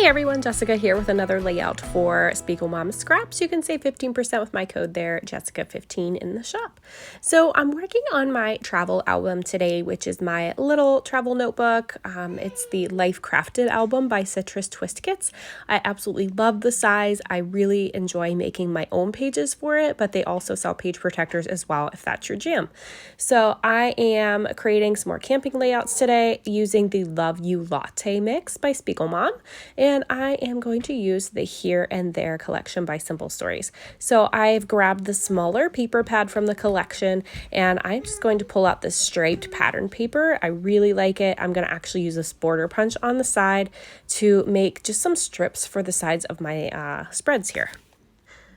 Hey everyone, Jessica here with another layout for Spiegel Mama Scraps. You can save 15% with my code there, Jessica15 in the shop. So I'm working on my travel album today, which is my little travel notebook. It's the Life Crafted album by Citrus Twist Kits. I absolutely love the size. I really enjoy making my own pages for it, but they also sell page protectors as well if that's your jam. So I am creating some more camping layouts today using the Love You Latte mix by Spiegel Mom. And I am going to use the Here and There collection by Simple Stories. So I've grabbed the smaller paper pad from the collection, and I'm just going to pull out this striped pattern paper. I really like it. I'm going to actually use a border punch on the side to make just some strips for the sides of my spreads here.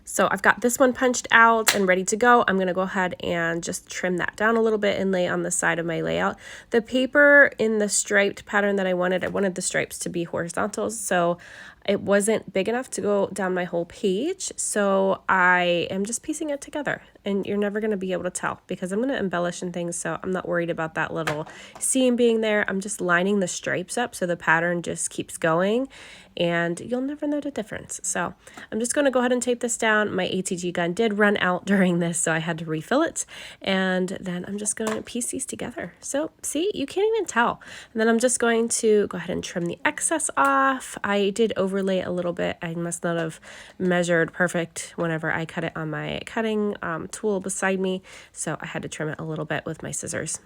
So I've got this one punched out and ready to go. I'm going to go ahead and just trim that down a little bit and lay on the side of my layout. The paper in the striped pattern that I wanted the stripes to be horizontal, so it wasn't big enough to go down my whole page. So I am just piecing it together, and you're never going to be able to tell because I'm going to embellish and things, so I'm not worried about that little seam being there. I'm just lining the stripes up so the pattern just keeps going, and you'll never know the difference. So I'm just going to go ahead and tape this down. My ATG gun did run out during this, so I had to refill it, and then I'm just going to piece these together. So see, you can't even tell. And then I'm just going to go ahead and trim the excess off. I did overlay a little bit. I must not have measured perfect whenever I cut it on my cutting tool beside me, so I had to trim it a little bit with my scissors.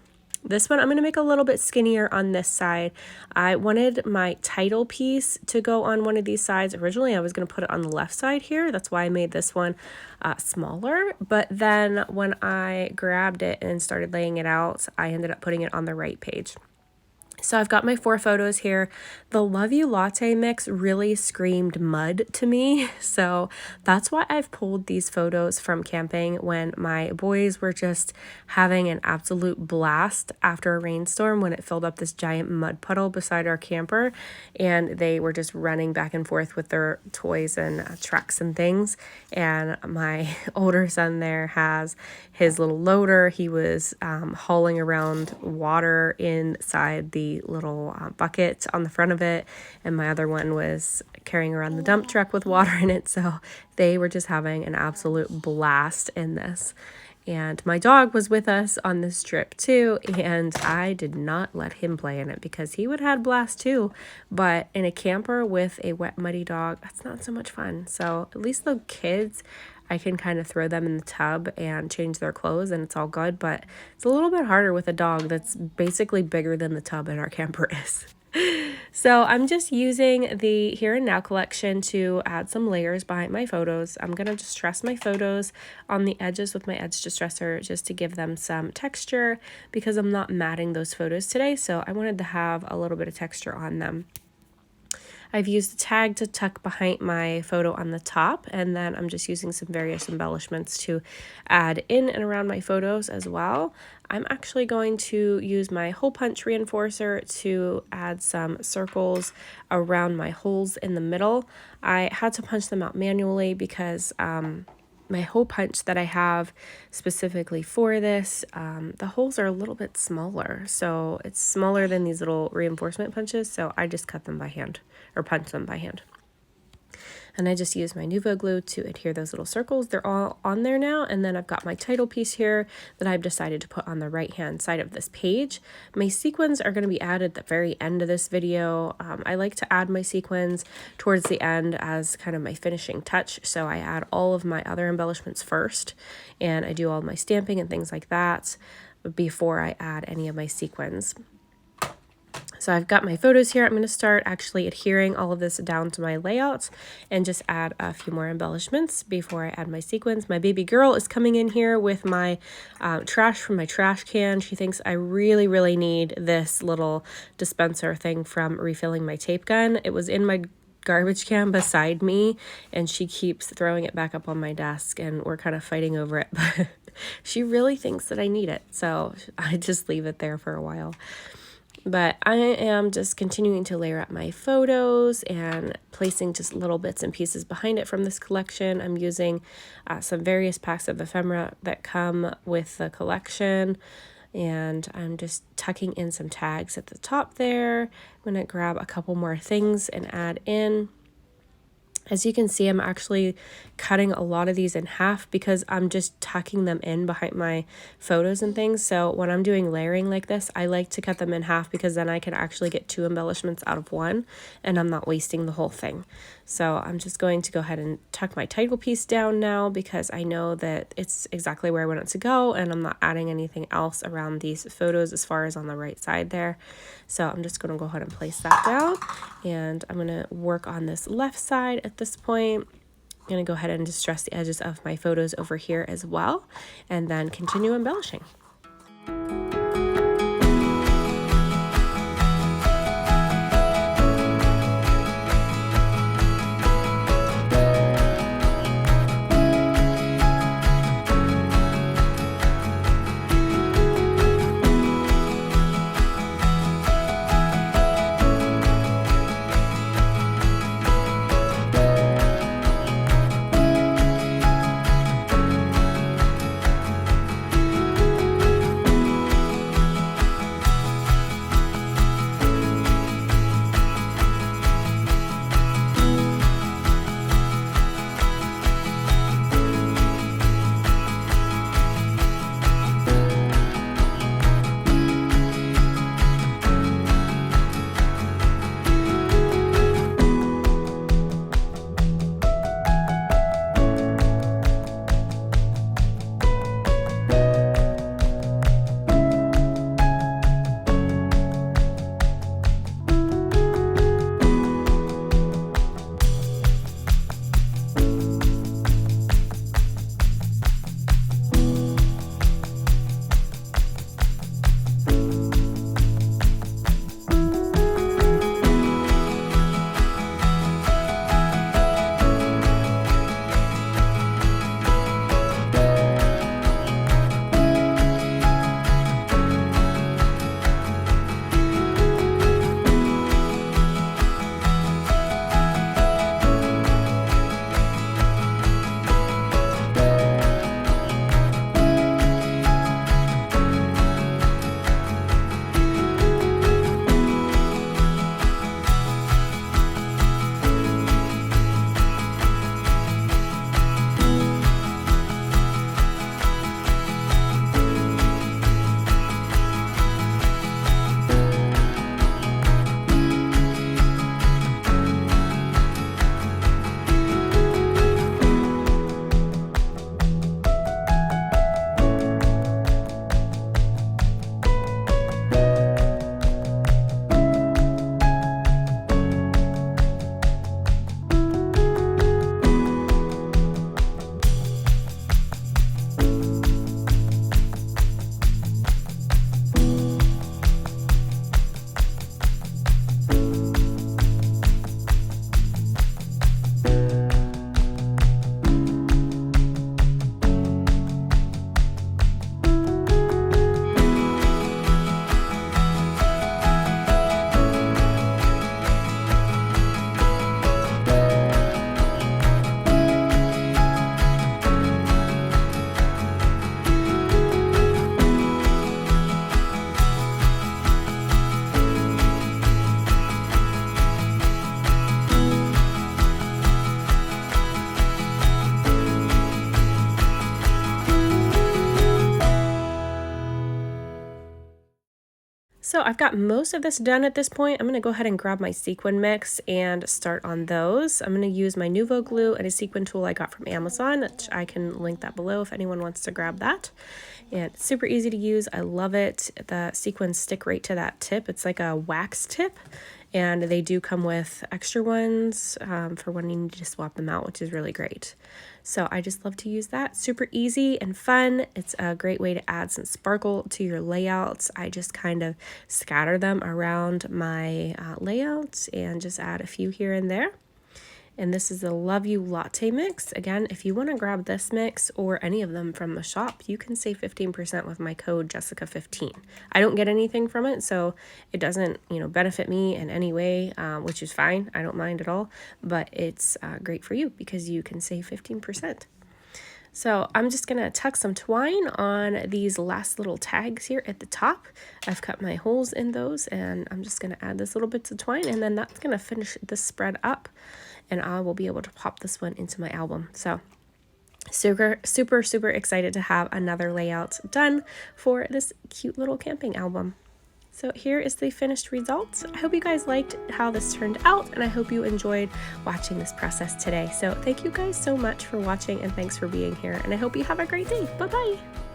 This one I'm going to make a little bit skinnier on this side. I wanted my title piece to go on one of these sides. Originally I was going to put it on the left side here. That's why I made this one smaller. But then when I grabbed it and started laying it out, I ended up putting it on the right page. So I've got my 4 photos here. The Love You Latte mix really screamed mud to me. So that's why I've pulled these photos from camping when my boys were just having an absolute blast after a rainstorm when it filled up this giant mud puddle beside our camper. And they were just running back and forth with their toys and trucks and things. And my older son there has his little loader. He was hauling around water inside the little bucket on the front of it, and my other one was carrying around the dump truck with water in it. So they were just having an absolute blast in this. And my dog was with us on this trip too, and I did not let him play in it because he would have had blast too. But in a camper with a wet, muddy dog, that's not so much fun. So at least the kids, I can kind of throw them in the tub and change their clothes and it's all good. But it's a little bit harder with a dog that's basically bigger than the tub in our camper is. So I'm just using the Here and Now collection to add some layers behind my photos. I'm going to distress my photos on the edges with my edge distressor just to give them some texture because I'm not matting those photos today. So I wanted to have a little bit of texture on them. I've used a tag to tuck behind my photo on the top, and then I'm just using some various embellishments to add in and around my photos as well. I'm actually going to use my hole punch reinforcer to add some circles around my holes in the middle. I had to punch them out manually because my hole punch that I have specifically for this, the holes are a little bit smaller. So it's smaller than these little reinforcement punches. So I just cut them by hand or punch them by hand. And I just use my Nuvo glue to adhere those little circles. They're all on there now. And then I've got my title piece here that I've decided to put on the right hand side of this page. My sequins are going to be added at the very end of this video. I like to add my sequins towards the end as kind of my finishing touch. So I add all of my other embellishments first, and I do all my stamping and things like that before I add any of my sequins. So I've got my photos here. I'm going to start actually adhering all of this down to my layouts and just add a few more embellishments before I add my sequins. My baby girl is coming in here with my trash from my trash can. She thinks I really, really need this little dispenser thing from refilling my tape gun. It was in my garbage can beside me, and she keeps throwing it back up on my desk, and we're kind of fighting over it, but she really thinks that I need it. So I just leave it there for a while. But I am just continuing to layer up my photos and placing just little bits and pieces behind it from this collection. I'm using some various packs of ephemera that come with the collection. And I'm just tucking in some tags at the top there. I'm going to grab a couple more things and add in. As you can see, I'm actually cutting a lot of these in half because I'm just tucking them in behind my photos and things. So when I'm doing layering like this, I like to cut them in half because then I can actually get 2 embellishments out of one and I'm not wasting the whole thing. So I'm just going to go ahead and tuck my title piece down now because I know that it's exactly where I want it to go and I'm not adding anything else around these photos as far as on the right side there. So I'm just going to go ahead and place that down, and I'm going to work on this left side at this point. I'm going to go ahead and distress the edges of my photos over here as well, and then continue embellishing. So I've got most of this done at this point. I'm going to go ahead and grab my sequin mix and start on those. I'm going to use my Nuvo glue and a sequin tool I got from Amazon, which I can link that below if anyone wants to grab that. And it's super easy to use. I love it. The sequins stick right to that tip. It's like a wax tip. And they do come with extra ones for when you need to swap them out, which is really great. So I just love to use that. Super easy and fun. It's a great way to add some sparkle to your layouts. I just kind of scatter them around my layouts and just add a few here and there. And this is the Love You Latte Mix. Again, if you want to grab this mix or any of them from the shop, you can save 15% with my code Jessica15. I don't get anything from it, so it doesn't, benefit me in any way, which is fine. I don't mind at all, but it's great for you because you can save 15%. So I'm just gonna tuck some twine on these last little tags here at the top. I've cut my holes in those, and I'm just gonna add this little bits of twine, and then that's gonna finish this spread up, and I will be able to pop this one into my album. So super excited to have another layout done for this cute little camping album. So here is the finished result. I hope you guys liked how this turned out, and I hope you enjoyed watching this process today. So thank you guys so much for watching, and thanks for being here, and I hope you have a great day. Bye-bye.